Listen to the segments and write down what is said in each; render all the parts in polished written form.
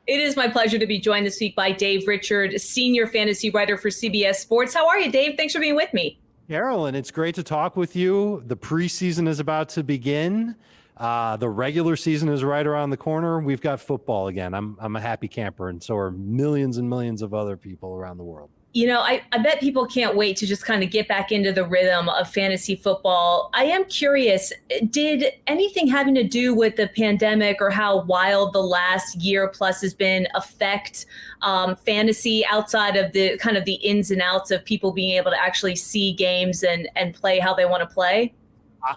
It is my pleasure to be joined this week by Dave Richard, senior fantasy writer for CBS Sports. How are you, Dave? Thanks for being with me. Carolyn, it's great to talk with you. The preseason is about to begin. The regular season is right around the corner. We've got football again. I'm a happy camper, and so are millions and millions of other people around the world. You know, I bet people can't wait to just kind of get back into the rhythm of fantasy football. I am curious, did anything having to do with the pandemic or how wild the last year plus has been affect fantasy outside of the kind of the ins and outs of people being able to actually see games and play how they want to play?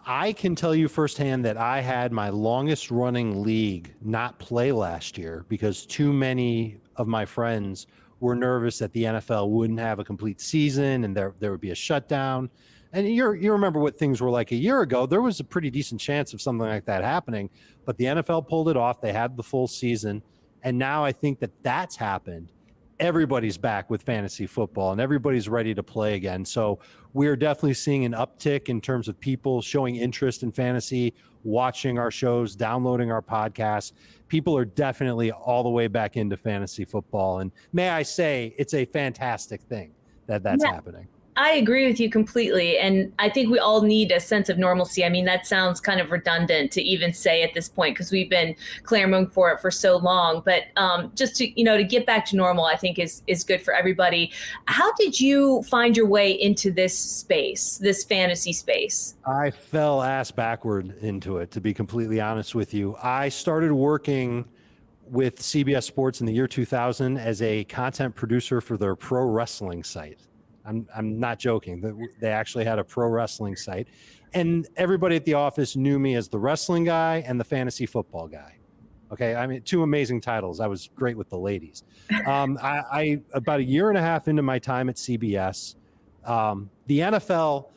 I can tell you firsthand that I had my longest running league not play last year because too many of my friends were nervous that the NFL wouldn't have a complete season and there would be a shutdown. And you remember what things were like a year ago. There was a pretty decent chance of something like that happening, but the NFL pulled it off. They had the full season. And now I think that that's happened. Everybody's back with fantasy football and everybody's ready to play again. So we're definitely seeing an uptick in terms of people showing interest in fantasy, watching our shows, downloading our podcasts. People are definitely all the way back into fantasy football. And may I say, it's a fantastic thing that's happening. I agree with you completely. And I think we all need a sense of normalcy. I mean, that sounds kind of redundant to even say at this point because we've been clamoring for it for so long. But just to get back to normal, I think is good for everybody. How did you find your way into this space, this fantasy space? I fell ass backward into it, to be completely honest with you. I started working with CBS Sports in the year 2000 as a content producer for their pro wrestling site. I'm not joking. They actually had a pro wrestling site, and everybody at the office knew me as the wrestling guy and the fantasy football guy. Okay, I mean, two amazing titles. I was great with the ladies. I about a year and a half into my time at CBS, the NFL.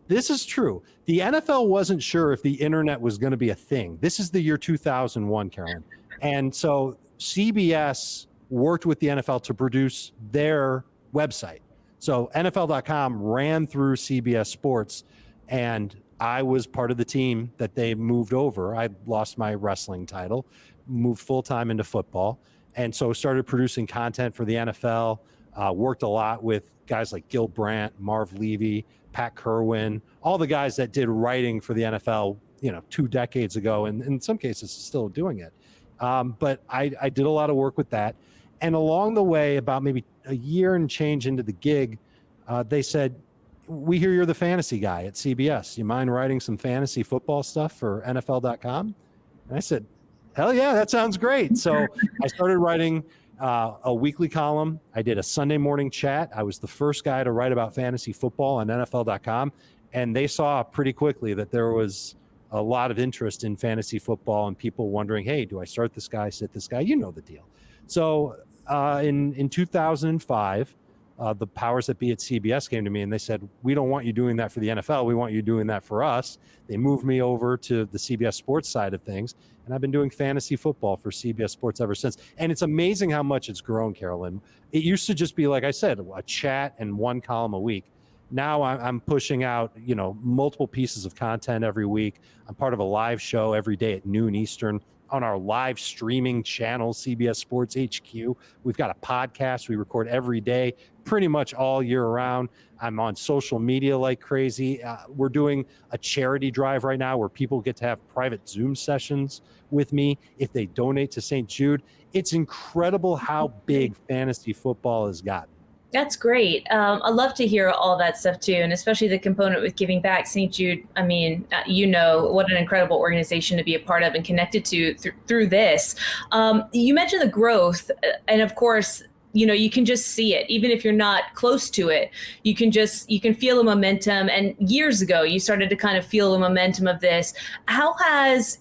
This is true. The NFL wasn't sure if the internet was going to be a thing. This is the year 2001, Carolyn, and so CBS worked with the NFL to produce their website. So NFL.com ran through CBS Sports, and I was part of the team that they moved over. I lost my wrestling title, moved full-time into football, and so started producing content for the NFL, worked a lot with guys like Gil Brandt, Marv Levy, Pat Kerwin, all the guys that did writing for the NFL, 2 decades ago, and in some cases still doing it. But I did a lot of work with that. And along the way, about maybe a year and change into the gig, they said, we hear you're the fantasy guy at CBS. You mind writing some fantasy football stuff for NFL.com? And I said, hell yeah, that sounds great. So I started writing a weekly column. I did a Sunday morning chat. I was the first guy to write about fantasy football on NFL.com. And they saw pretty quickly that there was a lot of interest in fantasy football and people wondering, hey, do I start this guy, sit this guy? You know the deal. So in 2005, the powers that be at CBS came to me and they said, we don't want you doing that for the NFL. We want you doing that for us. They moved me over to the CBS Sports side of things. And I've been doing fantasy football for CBS Sports ever since. And it's amazing how much it's grown, Carolyn. It used to just be, like I said, a chat and one column a week. Now I'm pushing out, multiple pieces of content every week. I'm part of a live show every day at noon Eastern on our live streaming channel, CBS Sports HQ. We've got a podcast we record every day, pretty much all year round. I'm on social media like crazy. We're doing a charity drive right now where people get to have private Zoom sessions with me if they donate to St. Jude. It's incredible how big fantasy football has gotten. That's great. I love to hear all that stuff too, and especially the component with giving back. St. Jude, I mean, what an incredible organization to be a part of and connected to through this. You mentioned the growth, and of course, you can just see it, even if you're not close to it. You can feel the momentum. And years ago, you started to kind of feel the momentum of this. How has,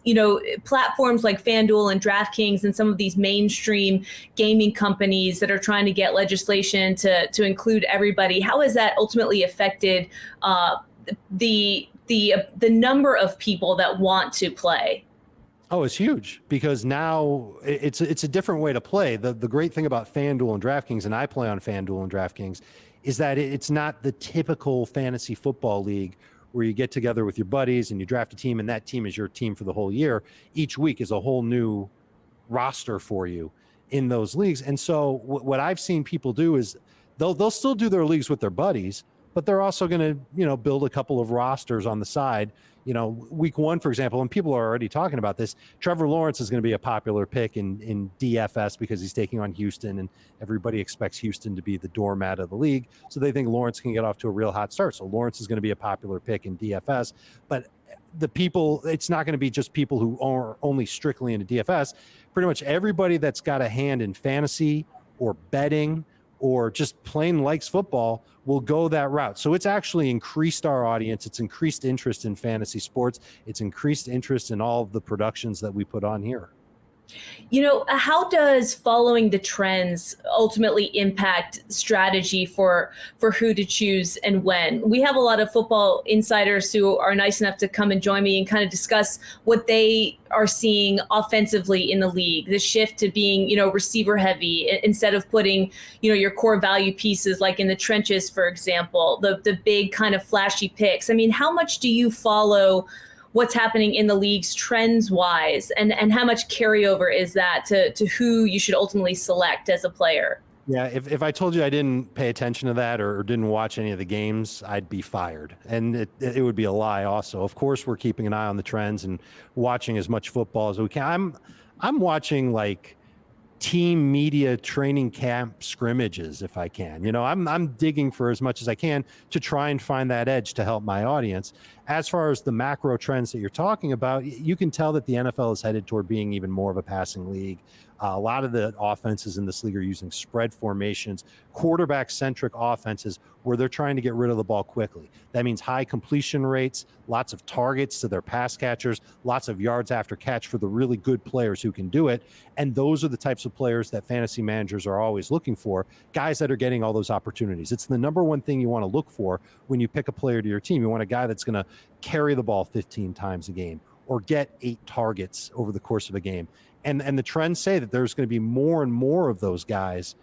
platforms like FanDuel and DraftKings and some of these mainstream gaming companies that are trying to get legislation to include everybody, how has that ultimately affected the number of people that want to play? Oh, it's huge because now it's a different way to play. The great thing about FanDuel and DraftKings, and I play on FanDuel and DraftKings, is that it's not the typical fantasy football league where you get together with your buddies and you draft a team and that team is your team for the whole year. Each week is a whole new roster for you. in those leagues. And so what I've seen people do is they'll still do their leagues with their buddies, but they're also going to, build a couple of rosters on the side. Week 1, for example, and people are already talking about this, Trevor Lawrence is going to be a popular pick in DFS because he's taking on Houston, and everybody expects Houston to be the doormat of the league. So they think Lawrence can get off to a real hot start. So Lawrence is going to be a popular pick in DFS, but it's not going to be just people who are only strictly into DFS. Pretty much everybody that's got a hand in fantasy or betting or just plain likes football will go that route. So it's actually increased our audience. It's increased interest in fantasy sports. It's increased interest in all of the productions that we put on here. How does following the trends ultimately impact strategy for who to choose and when? We have a lot of football insiders who are nice enough to come and join me and kind of discuss what they are seeing offensively in the league, the shift to being, receiver heavy instead of putting, your core value pieces like in the trenches, for example, the big kind of flashy picks. I mean, how much do you follow what's happening in the leagues trends wise, and how much carryover is that to who you should ultimately select as a player? Yeah, if I told you I didn't pay attention to that or didn't watch any of the games, I'd be fired. And it would be a lie also. Of course, we're keeping an eye on the trends and watching as much football as we can. I'm watching like team media training camp scrimmages if I can. I'm digging for as much as I can to try and find that edge to help my audience. As far as the macro trends that you're talking about, you can tell that the NFL is headed toward being even more of a passing league. A lot of the offenses in this league are using spread formations, quarterback-centric offenses where they're trying to get rid of the ball quickly. That means high completion rates, lots of targets to their pass catchers, lots of yards after catch for the really good players who can do it. And those are the types of players that fantasy managers are always looking for, guys that are getting all those opportunities. It's the number one thing you want to look for when you pick a player to your team. You want a guy that's going to carry the ball 15 times a game or get 8 targets over the course of a game. And the trends say that there's going to be more and more of those guys.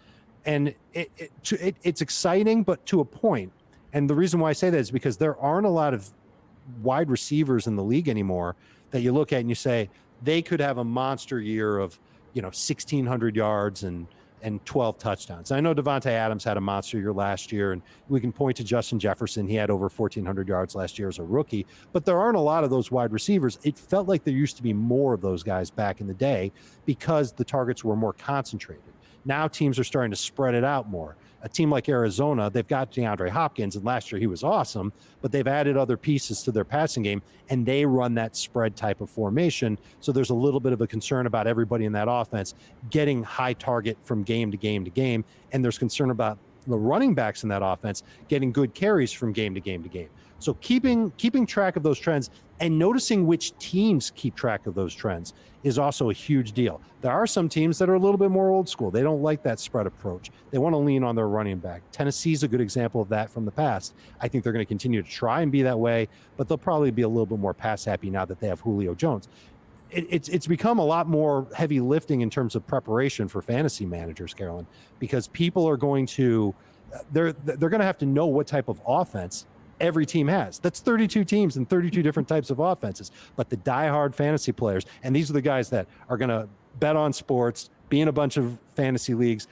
And it's exciting, but to a point. And the reason why I say that is because there aren't a lot of wide receivers in the league anymore that you look at and you say, they could have a monster year of, 1,600 yards and 12 touchdowns. I know Devontae Adams had a monster year last year, and we can point to Justin Jefferson. He had over 1,400 yards last year as a rookie, but there aren't a lot of those wide receivers. It felt like there used to be more of those guys back in the day because the targets were more concentrated. Now teams are starting to spread it out more. A team like Arizona, they've got DeAndre Hopkins, and last year he was awesome, but they've added other pieces to their passing game, and they run that spread type of formation. So there's a little bit of a concern about everybody in that offense getting high target from game to game to game, and there's concern about the running backs in that offense getting good carries from game to game to game. So keeping track of those trends and noticing which teams keep track of those trends is also a huge deal. There are some teams that are a little bit more old school. They don't like that spread approach. They want to lean on their running back. Tennessee's a good example of that from the past. I think they're going to continue to try and be that way, but they'll probably be a little bit more pass happy now that they have Julio Jones. It's become a lot more heavy lifting in terms of preparation for fantasy managers, Carolyn, because people are going to, they're going to have to know what type of offense every team has. That's 32 teams and 32 different types of offenses. But the diehard fantasy players, and these are the guys that are going to bet on sports, be in a bunch of fantasy leagues,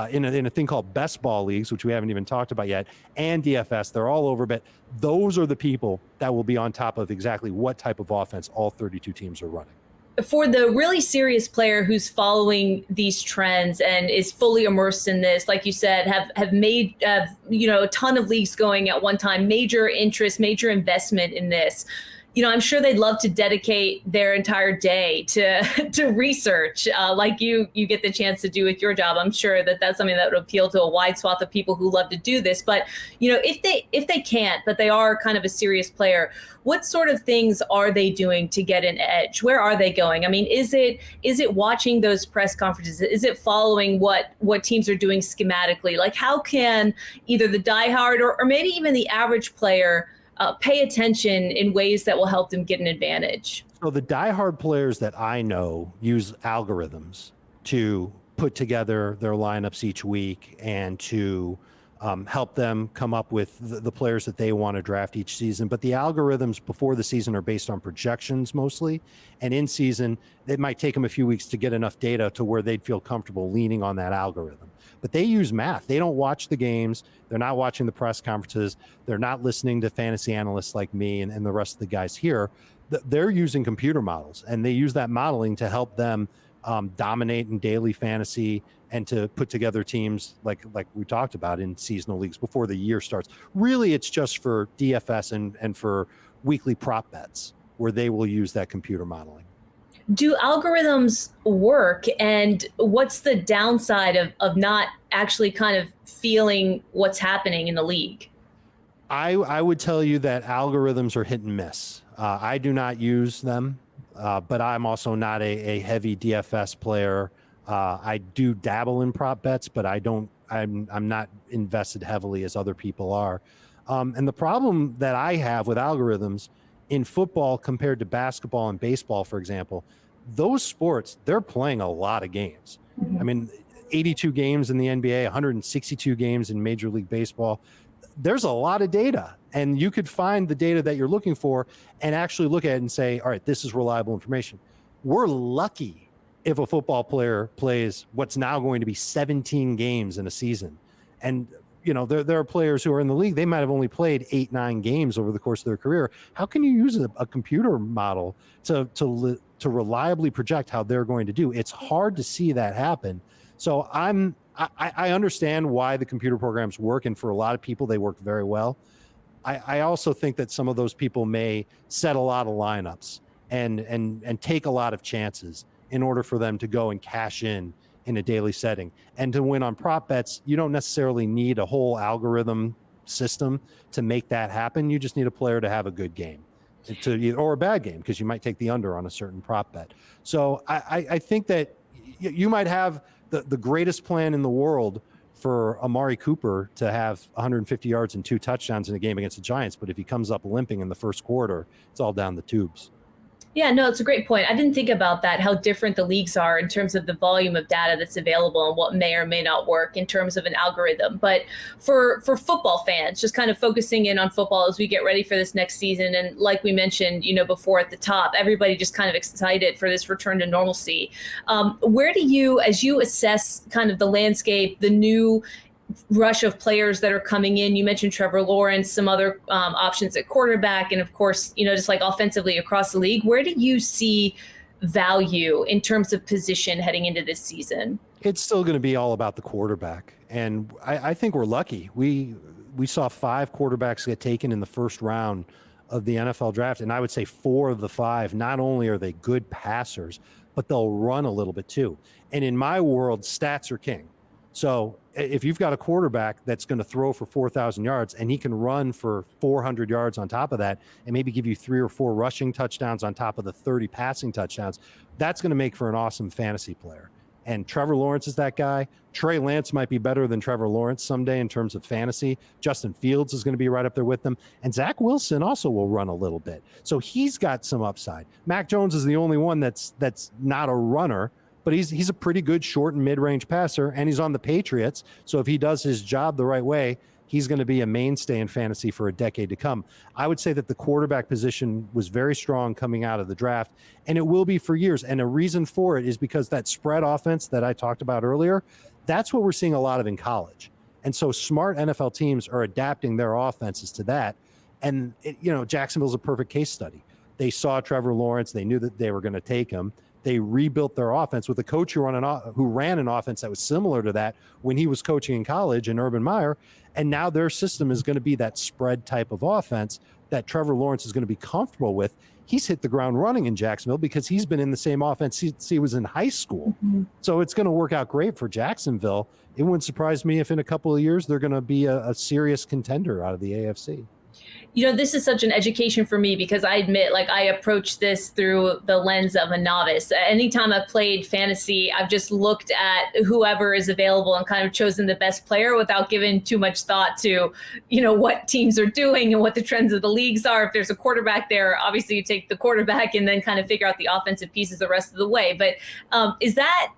in a thing called best ball leagues, which we haven't even talked about yet, and DFS. They're all over, but those are the people that will be on top of exactly what type of offense all 32 teams are running. For the really serious player who's following these trends and is fully immersed in this, like you said, have made a ton of leagues going at one time, major interest, major investment in this. I'm sure they'd love to dedicate their entire day to research, like you get the chance to do with your job. I'm sure that that's something that would appeal to a wide swath of people who love to do this. But if they can't, but they are kind of a serious player, what sort of things are they doing to get an edge? Where are they going? I mean, is it watching those press conferences? Is it following what teams are doing schematically? Like, how can either the diehard or maybe even the average player pay attention in ways that will help them get an advantage? So the diehard players that I know use algorithms to put together their lineups each week and to help them come up with the players that they want to draft each season. But the algorithms before the season are based on projections mostly. And in season, it might take them a few weeks to get enough data to where they'd feel comfortable leaning on that algorithm. But they use math. They don't watch the games. They're not watching the press conferences. They're not listening to fantasy analysts like me and the rest of the guys here. They're using computer models, and they use that modeling to help them dominate in daily fantasy and to put together teams like we talked about in seasonal leagues before the year starts. Really, it's just for DFS and for weekly prop bets where they will use that computer modeling. Do algorithms work, and what's the downside of not actually kind of feeling what's happening in the league? I would tell you that algorithms are hit and miss. I do not use them, but I'm also not a heavy DFS player. I do dabble in prop bets, but I'm not invested heavily as other people are. And the problem that I have with algorithms in football compared to basketball and baseball, for example, those sports, they're playing a lot of games. Mm-hmm. I mean, 82 games in the NBA, 162 games in Major League Baseball. There's a lot of data, and you could find the data that you're looking for and actually look at it and say, all right, this is reliable information. We're lucky if a football player plays what's now going to be 17 games in a season. And there are players who are in the league, they might have only played 8-9 games over the course of their career. How can you use a computer model to reliably project how they're going to do? It's hard to see that happen. So I understand why the computer programs work, and for a lot of people, they work very well. I also think that some of those people may set a lot of lineups and take a lot of chances in order for them to go and cash in a daily setting. And to win on prop bets, you don't necessarily need a whole algorithm system to make that happen. You just need a player to have a good game or a bad game, because you might take the under on a certain prop bet. So I think that you might have the greatest plan in the world for Amari Cooper to have 150 yards and 2 touchdowns in a game against the Giants, but if he comes up limping in the first quarter, it's all down the tubes. Yeah, no, it's a great point. I didn't think about that, how different the leagues are in terms of the volume of data that's available and what may or may not work in terms of an algorithm. But for football fans, just kind of focusing in on football as we get ready for this next season. And like we mentioned, before at the top, everybody just kind of excited for this return to normalcy. Where do you, as you assess kind of the landscape, the new rush of players that are coming in? You mentioned Trevor Lawrence, some other options at quarterback, and of course, just like offensively across the league. Where do you see value in terms of position heading into this season? It's still going to be all about the quarterback. And I think we're lucky. We saw 5 quarterbacks get taken in the first round of the NFL draft. And I would say 4 of the 5, not only are they good passers, but they'll run a little bit too. And in my world, stats are king. So if you've got a quarterback that's going to throw for 4,000 yards and he can run for 400 yards on top of that and maybe give you 3 or 4 rushing touchdowns on top of the 30 passing touchdowns, that's going to make for an awesome fantasy player. And Trevor Lawrence is that guy. Trey Lance might be better than Trevor Lawrence someday in terms of fantasy. Justin Fields is going to be right up there with them. And Zach Wilson also will run a little bit. So he's got some upside. Mac Jones is the only one that's not a runner, but he's a pretty good short and mid-range passer, and he's on the Patriots. So if he does his job the right way, he's going to be a mainstay in fantasy for a decade to come. I would say that the quarterback position was very strong coming out of the draft, and it will be for years. And a reason for it is because that spread offense that I talked about earlier, that's what we're seeing a lot of in college. And so smart NFL teams are adapting their offenses to that. And, Jacksonville's a perfect case study. They saw Trevor Lawrence. They knew that they were going to take him. They rebuilt their offense with a coach who ran an offense that was similar to that when he was coaching in college in Urban Meyer. And now their system is going to be that spread type of offense that Trevor Lawrence is going to be comfortable with. He's hit the ground running in Jacksonville because he's been in the same offense since he was in high school. Mm-hmm. So it's going to work out great for Jacksonville. It wouldn't surprise me if in a couple of years they're going to be a serious contender out of the AFC. This is such an education for me because I admit, I approach this through the lens of a novice. Anytime I've played fantasy, I've just looked at whoever is available and kind of chosen the best player without giving too much thought to, what teams are doing and what the trends of the leagues are. If there's a quarterback there, obviously you take the quarterback and then kind of figure out the offensive pieces the rest of the way. But is that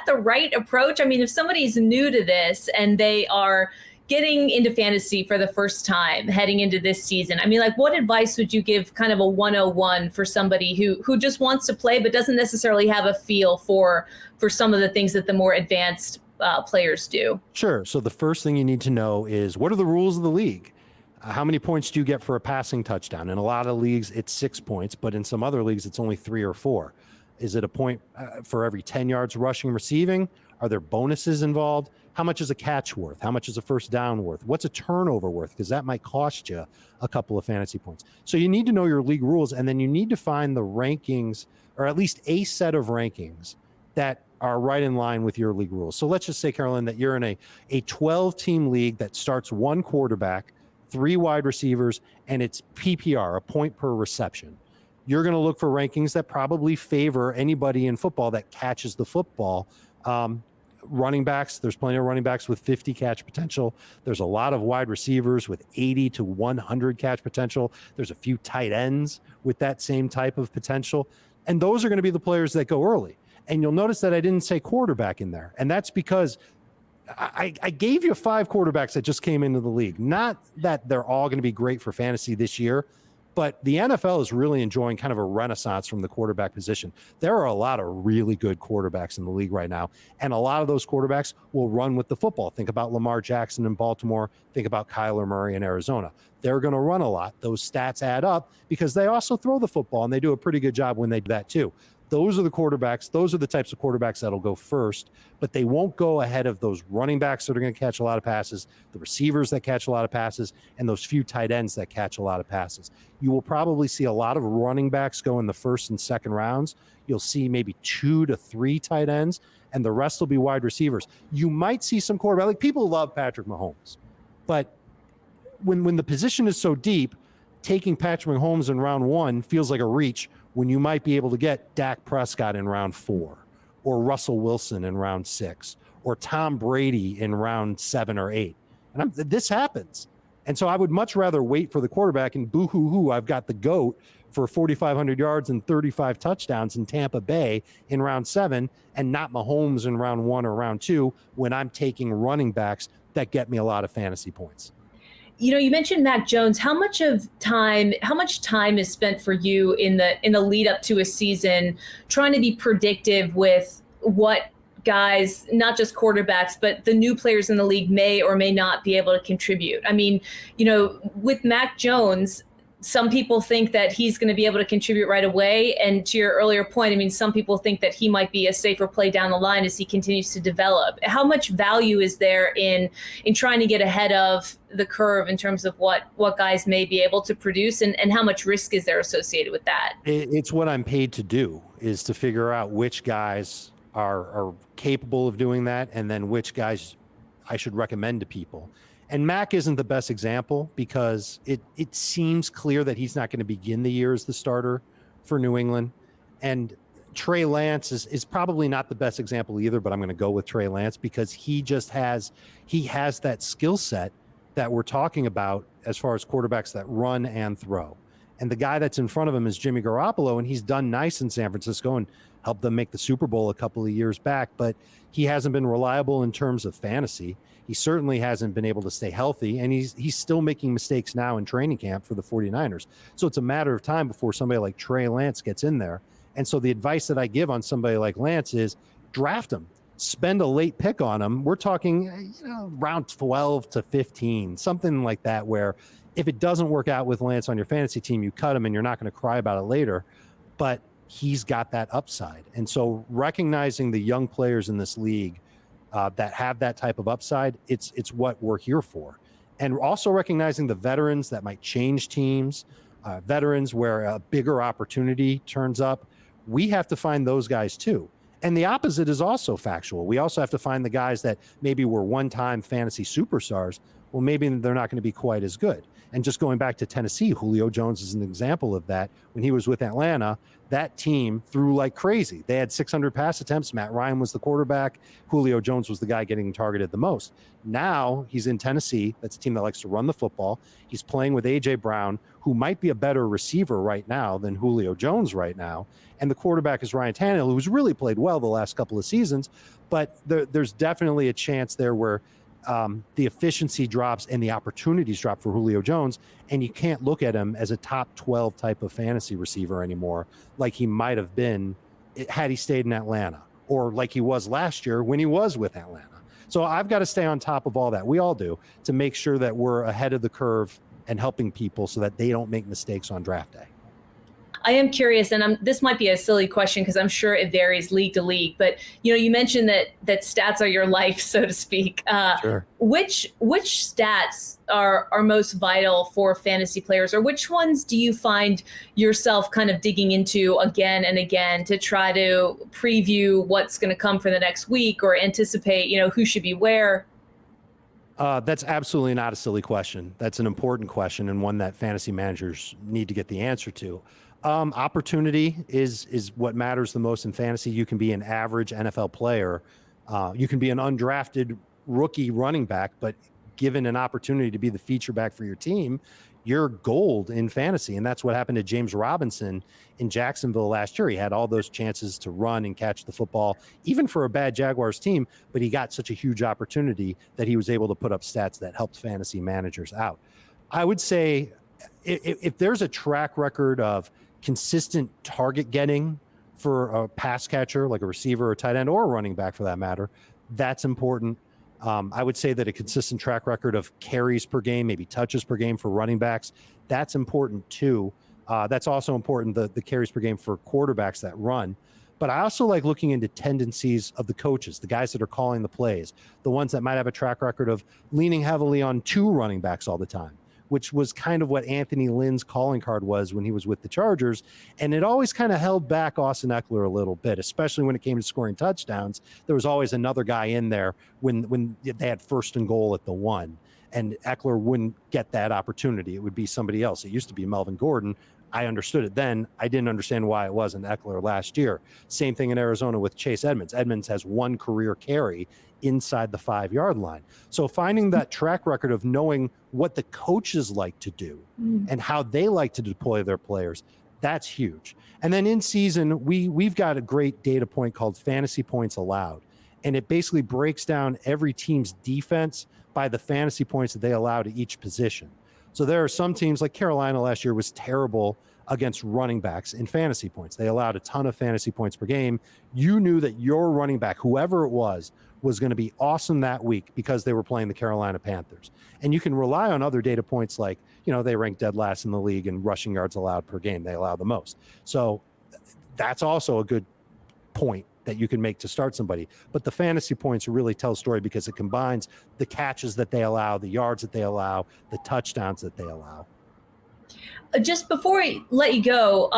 the right approach? I mean, if somebody's new to this and they are getting into fantasy for the first time heading into this season, I mean, like, what advice would you give, kind of a 101 for somebody who just wants to play but doesn't necessarily have a feel for some of the things that the more advanced players do? Sure. So the first thing you need to know is, what are the rules of the league? How many points do you get for a passing touchdown? In a lot of leagues, it's 6 points, but in some other leagues, it's only 3 or 4. Is it a point for every 10 yards rushing, receiving? Are there bonuses involved? How much is a catch worth? How much is a first down worth? What's a turnover worth? Because that might cost you a couple of fantasy points. So you need to know your league rules, and then you need to find the rankings, or at least a set of rankings that are right in line with your league rules. So let's just say, Carolyn, that you're in a 12-team league that starts 1 quarterback, 3 wide receivers, and it's PPR, a point per reception. You're going to look for rankings that probably favor anybody in football that catches the football. Running backs, there's plenty of running backs with 50 catch potential. There's a lot of wide receivers with 80 to 100 catch potential. There's a few tight ends with that same type of potential. And those are going to be the players that go early. And you'll notice that I didn't say quarterback in there. And that's because I gave you 5 quarterbacks that just came into the league. Not that they're all going to be great for fantasy this year, but the NFL is really enjoying kind of a renaissance from the quarterback position. There are a lot of really good quarterbacks in the league right now, and a lot of those quarterbacks will run with the football. Think about Lamar Jackson in Baltimore. Think about Kyler Murray in Arizona. They're going to run a lot. Those stats add up because they also throw the football, and they do a pretty good job when they do that too. Those are the quarterbacks. Those are the types of quarterbacks that'll go first, but they won't go ahead of those running backs that are going to catch a lot of passes, the receivers that catch a lot of passes, and those few tight ends that catch a lot of passes. You will probably see a lot of running backs go in the first and second rounds. You'll see maybe 2 to 3 tight ends, and the rest will be wide receivers. You might see some quarterback. Like, people love Patrick Mahomes, but when the position is so deep, taking Patrick Mahomes in round 1 feels like a reach, when you might be able to get Dak Prescott in round 4, or Russell Wilson in round 6, or Tom Brady in round 7 or 8. And this happens. And so I would much rather wait for the quarterback, and boo-hoo-hoo, I've got the GOAT for 4,500 yards and 35 touchdowns in Tampa Bay in round 7, and not Mahomes in round 1 or round 2, when I'm taking running backs that get me a lot of fantasy points. You know, you mentioned Mac Jones. How much time is spent for you in the lead up to a season trying to be predictive with what guys, not just quarterbacks, but the new players in the league may or may not be able to contribute? I mean, you know, with Mac Jones, some people think that he's going to be able to contribute right away. And to your earlier point, I mean, some people think that he might be a safer play down the line as he continues to develop. How much value is there in trying to get ahead of the curve in terms of what guys may be able to produce, and how much risk is there associated with that? It's what I'm paid to do, is to figure out which guys are capable of doing that, and then which guys I should recommend to people. And Mac isn't the best example, because it seems clear that he's not going to begin the year as the starter for New England. And Trey Lance is probably not the best example either, but I'm going to go with Trey Lance because he has that skill set that we're talking about as far as quarterbacks that run and throw. And the guy that's in front of him is Jimmy Garoppolo, and he's done nice in San Francisco and helped them make the Super Bowl a couple of years back, but he hasn't been reliable in terms of fantasy. He certainly hasn't been able to stay healthy, and he's still making mistakes now in training camp for the 49ers. So it's a matter of time before somebody like Trey Lance gets in there. And so the advice that I give on somebody like Lance is draft him, spend a late pick on him. We're talking, round 12 to 15, something like that, where if it doesn't work out with Lance on your fantasy team, you cut him and you're not going to cry about it later. But he's got that upside. And so recognizing the young players in this league that have that type of upside, it's what we're here for. And also recognizing the veterans that might change teams, veterans where a bigger opportunity turns up. We have to find those guys too. And the opposite is also factual. We also have to find the guys that maybe were one-time fantasy superstars. Well, maybe they're not going to be quite as good. And just going back to Tennessee, Julio Jones is an example of that. When he was with Atlanta, that team threw like crazy. They had 600 pass attempts. Matt Ryan was the quarterback. Julio Jones was the guy getting targeted the most. Now he's in Tennessee. That's a team that likes to run the football. He's playing with A.J. Brown, who might be a better receiver right now than Julio Jones right now. And the quarterback is Ryan Tannehill, who's really played well the last couple of seasons. But there's definitely a chance there where the efficiency drops and the opportunities drop for Julio Jones, and you can't look at him as a top 12 type of fantasy receiver anymore, like he might have been had he stayed in Atlanta, or like he was last year when he was with Atlanta. So I've got to stay on top of all that. We all do, to make sure that we're ahead of the curve and helping people so that they don't make mistakes on draft day. I am curious, and this might be a silly question because I'm sure it varies league to league, but you mentioned that stats are your life, so to speak. Sure. Which stats are most vital for fantasy players, or which ones do you find yourself kind of digging into again and again to try to preview what's going to come for the next week, or anticipate, who should be where? That's absolutely not a silly question. That's an important question, and one that fantasy managers need to get the answer to. Opportunity is what matters the most in fantasy. You can be an average NFL player. You can be an undrafted rookie running back, but given an opportunity to be the feature back for your team, you're gold in fantasy. And that's what happened to James Robinson in Jacksonville last year. He had all those chances to run and catch the football, even for a bad Jaguars team, but he got such a huge opportunity that he was able to put up stats that helped fantasy managers out. I would say if there's a track record of consistent target getting for a pass catcher, like a receiver or tight end or a running back for that matter, that's important. I would say that a consistent track record of carries per game, maybe touches per game for running backs, that's important too. That's also important, the carries per game for quarterbacks that run. But I also like looking into tendencies of the coaches, the guys that are calling the plays, the ones that might have a track record of leaning heavily on two running backs all the time, which was kind of what Anthony Lynn's calling card was when he was with the Chargers. And it always kind of held back Austin Eckler a little bit, especially when it came to scoring touchdowns. There was always another guy in there when they had first and goal at the one, and Eckler wouldn't get that opportunity. It would be somebody else. It used to be Melvin Gordon. I understood it then. I didn't understand why it wasn't Eckler last year. Same thing in Arizona with Chase Edmonds. Edmonds has one career carry inside the 5-yard line. So finding that track record of knowing what the coaches like to do and how they like to deploy their players, that's huge. And then in season, we've got a great data point called fantasy points allowed. And it basically breaks down every team's defense by the fantasy points that they allow to each position. So there are some teams, like Carolina last year was terrible against running backs in fantasy points. They allowed a ton of fantasy points per game. You knew that your running back, whoever it was going to be awesome that week because they were playing the Carolina Panthers. And you can rely on other data points like, they rank dead last in the league in rushing yards allowed per game. They allow the most. So that's also a good point that you can make to start somebody. But the fantasy points really tell a story because it combines the catches that they allow, the yards that they allow, the touchdowns that they allow. Just before I let you go,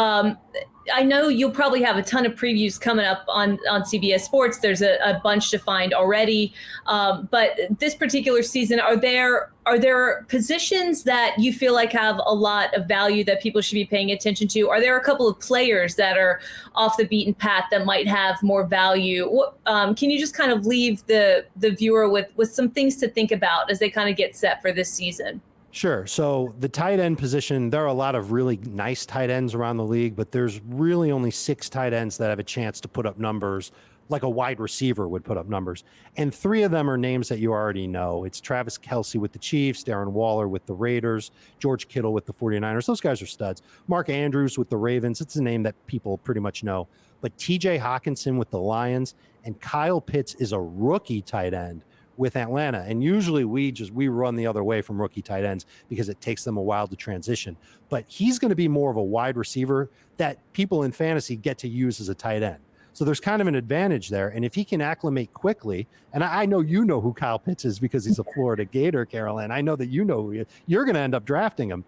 I know you'll probably have a ton of previews coming up on CBS Sports. There's a bunch to find already. But this particular season, are there positions that you feel like have a lot of value that people should be paying attention to? Are there a couple of players that are off the beaten path that might have more value? Can you just kind of leave the viewer with some things to think about as they kind of get set for this season? Sure. So the tight end position, there are a lot of really nice tight ends around the league, but there's really only 6 tight ends that have a chance to put up numbers like a wide receiver would put up numbers. And 3 of them are names that you already know. It's Travis Kelce with the Chiefs, Darren Waller with the Raiders, George Kittle with the 49ers. Those guys are studs. Mark Andrews with the Ravens. It's a name that people pretty much know. But TJ Hawkinson with the Lions, and Kyle Pitts is a rookie tight end with Atlanta. And usually we run the other way from rookie tight ends because it takes them a while to transition. But he's going to be more of a wide receiver that people in fantasy get to use as a tight end. So there's kind of an advantage there. And if he can acclimate quickly, and I know you know who Kyle Pitts is because he's a Florida Gator, Carolyn. I know that you know who you're going to end up drafting him.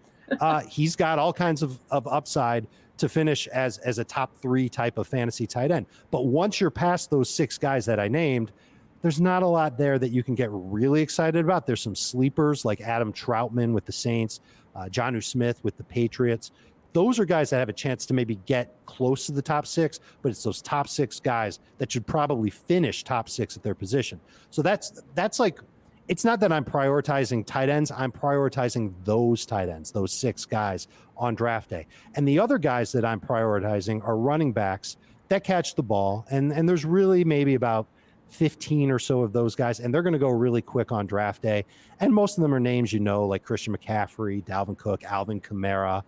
He's got all kinds of upside to finish as a top 3 type of fantasy tight end. But once you're past those 6 guys that I named, there's not a lot there that you can get really excited about. There's some sleepers like Adam Troutman with the Saints, Jonnu Smith with the Patriots. Those are guys that have a chance to maybe get close to the top 6, but it's those top 6 guys that should probably finish top 6 at their position. So that's like, it's not that I'm prioritizing tight ends. I'm prioritizing those tight ends, those 6 guys on draft day. And the other guys that I'm prioritizing are running backs that catch the ball. And there's really maybe about 15 or so of those guys, and they're going to go really quick on draft day. And most of them are names like Christian McCaffrey, Dalvin Cook, Alvin Kamara.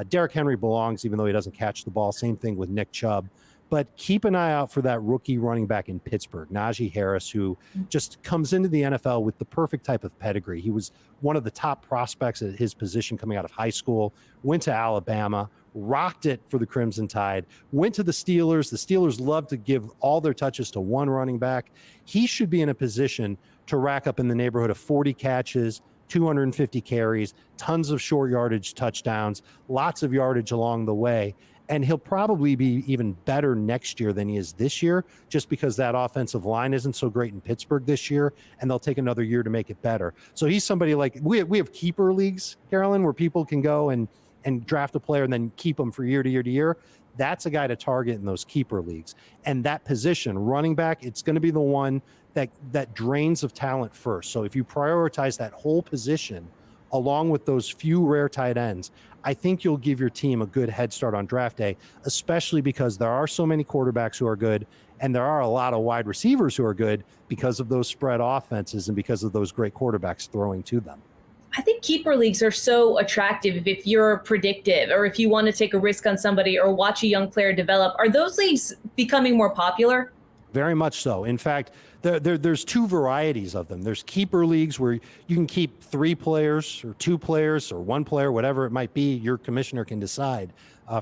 Derrick Henry belongs, even though he doesn't catch the ball. Same thing with Nick Chubb. But keep an eye out for that rookie running back in Pittsburgh, Najee Harris, who just comes into the NFL with the perfect type of pedigree. He was one of the top prospects at his position coming out of high school, went to Alabama, rocked it for the Crimson Tide, went to the Steelers. The Steelers love to give all their touches to one running back. He should be in a position to rack up in the neighborhood of 40 catches, 250 carries, tons of short yardage touchdowns, lots of yardage along the way. And he'll probably be even better next year than he is this year, just because that offensive line isn't so great in Pittsburgh this year, and they'll take another year to make it better. So he's somebody like, we have keeper leagues, Carolyn, where people can go and draft a player and then keep them for year to year to year. That's a guy to target in those keeper leagues. And that position, running back, it's going to be the one that drains of talent first. So if you prioritize that whole position along with those few rare tight ends, I think you'll give your team a good head start on draft day, especially because there are so many quarterbacks who are good, and there are a lot of wide receivers who are good because of those spread offenses and because of those great quarterbacks throwing to them. I think keeper leagues are so attractive if you're predictive or if you want to take a risk on somebody or watch a young player develop. Are those leagues becoming more popular? Very much so. In fact, there's two varieties of them. There's keeper leagues where you can keep 3 players or 2 players or 1 player, whatever it might be, your commissioner can decide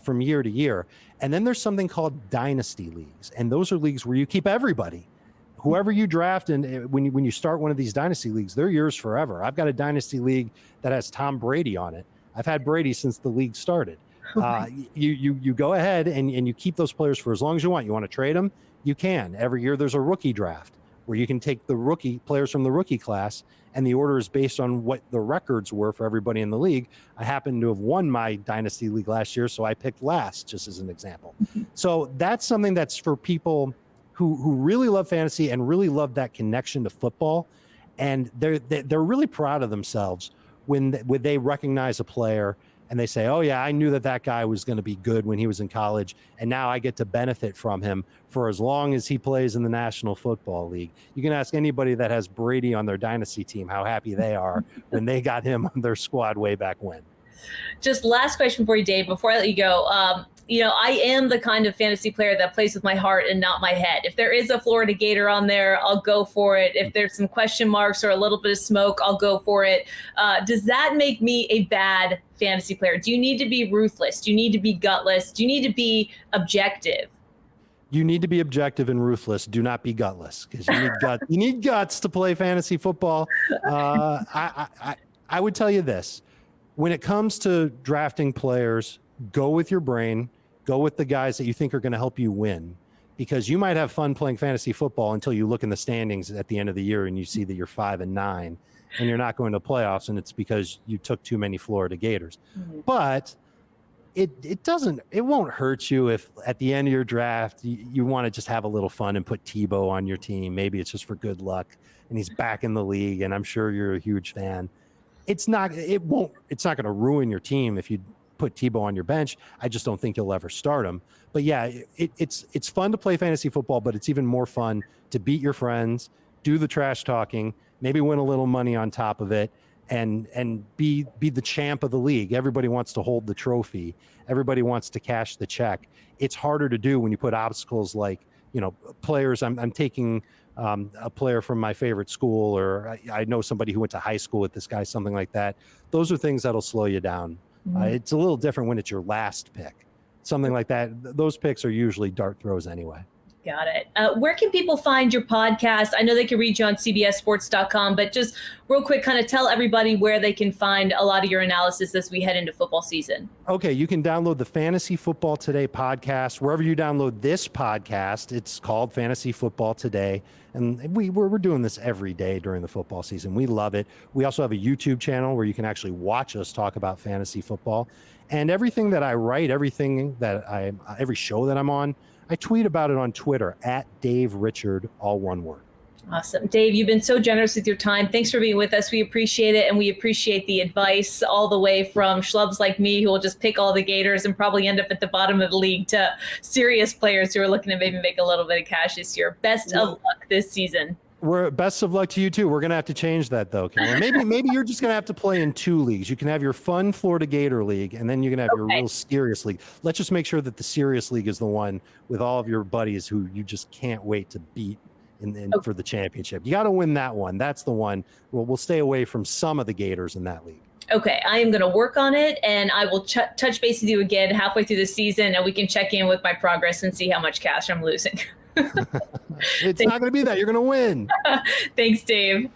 from year to year. And then there's something called dynasty leagues. And those are leagues where you keep everybody. Whoever you draft, and when you start one of these dynasty leagues, they're yours forever. I've got a dynasty league that has Tom Brady on it. I've had Brady since the league started. You go ahead and you keep those players for as long as you want. You want to trade them? You can. Every year there's a rookie draft where you can take the rookie players from the rookie class, and the order is based on what the records were for everybody in the league. I happen to have won my dynasty league last year, so I picked last, just as an example. So that's something that's for people who really love fantasy and really love that connection to football, and they're really proud of themselves when they recognize a player and they say, oh yeah, I knew that guy was going to be good when he was in college, and now I get to benefit from him for as long as he plays in the National Football League. You can ask anybody that has Brady on their dynasty team how happy they are when they got him on their squad way back when. Just last question for you, Dave, before I let you go. I am the kind of fantasy player that plays with my heart and not my head. If there is a Florida Gator on there, I'll go for it. If there's some question marks or a little bit of smoke, I'll go for it. Does that make me a bad fantasy player? Do you need to be ruthless? Do you need to be gutless? Do you need to be objective? You need to be objective and ruthless. Do not be gutless, because you need guts. You need guts to play fantasy football. I would tell you this. When it comes to drafting players, go with your brain, go with the guys that you think are going to help you win, because you might have fun playing fantasy football until you look in the standings at the end of the year and you see that you're 5-9 and you're not going to playoffs, and it's because you took too many Florida Gators. Mm-hmm. But it won't hurt you if at the end of your draft, you want to just have a little fun and put Tebow on your team. Maybe it's just for good luck and he's back in the league, and I'm sure you're a huge fan. It's not going to ruin your team if you put Tebow on your bench. I just don't think you'll ever start him. But yeah, it's fun to play fantasy football, but it's even more fun to beat your friends, do the trash talking, maybe win a little money on top of it, and be the champ of the league. Everybody wants to hold the trophy. Everybody wants to cash the check. It's harder to do when you put obstacles like, players. I'm taking a player from my favorite school, or I know somebody who went to high school with this guy, something like that. Those are things that'll slow you down. Mm-hmm. It's a little different when it's your last pick. Something like that. Those picks are usually dart throws anyway. Got it. Where can people find your podcast? I know they can reach you on CBSSports.com, but just real quick, kind of tell everybody where they can find a lot of your analysis as we head into football season. Okay, you can download the Fantasy Football Today podcast. Wherever you download this podcast, it's called Fantasy Football Today. And we're doing this every day during the football season. We love it. We also have a YouTube channel where you can actually watch us talk about fantasy football. And everything that I write, every show that I'm on, I tweet about it on Twitter @DaveRichard, all one word. Awesome. Dave, you've been so generous with your time. Thanks for being with us. We appreciate it. And we appreciate the advice all the way from schlubs like me who will just pick all the Gators and probably end up at the bottom of the league to serious players who are looking to maybe make a little bit of cash this year. Best of luck this season. Best of luck to you too. We're going to have to change that though, Carolyn. Maybe you're just going to have to play in 2 leagues. You can have your fun Florida Gator League, and then you're going to have your real serious league. Let's just make sure that the serious league is the one with all of your buddies who you just can't wait to beat for the championship. You got to win that one. That's the one. We'll stay away from some of the Gators in that league. Okay, I am going to work on it, and I will touch base with you again halfway through the season, and we can check in with my progress and see how much cash I'm losing. It's not going to be that. You're going to win. Thanks, Dave.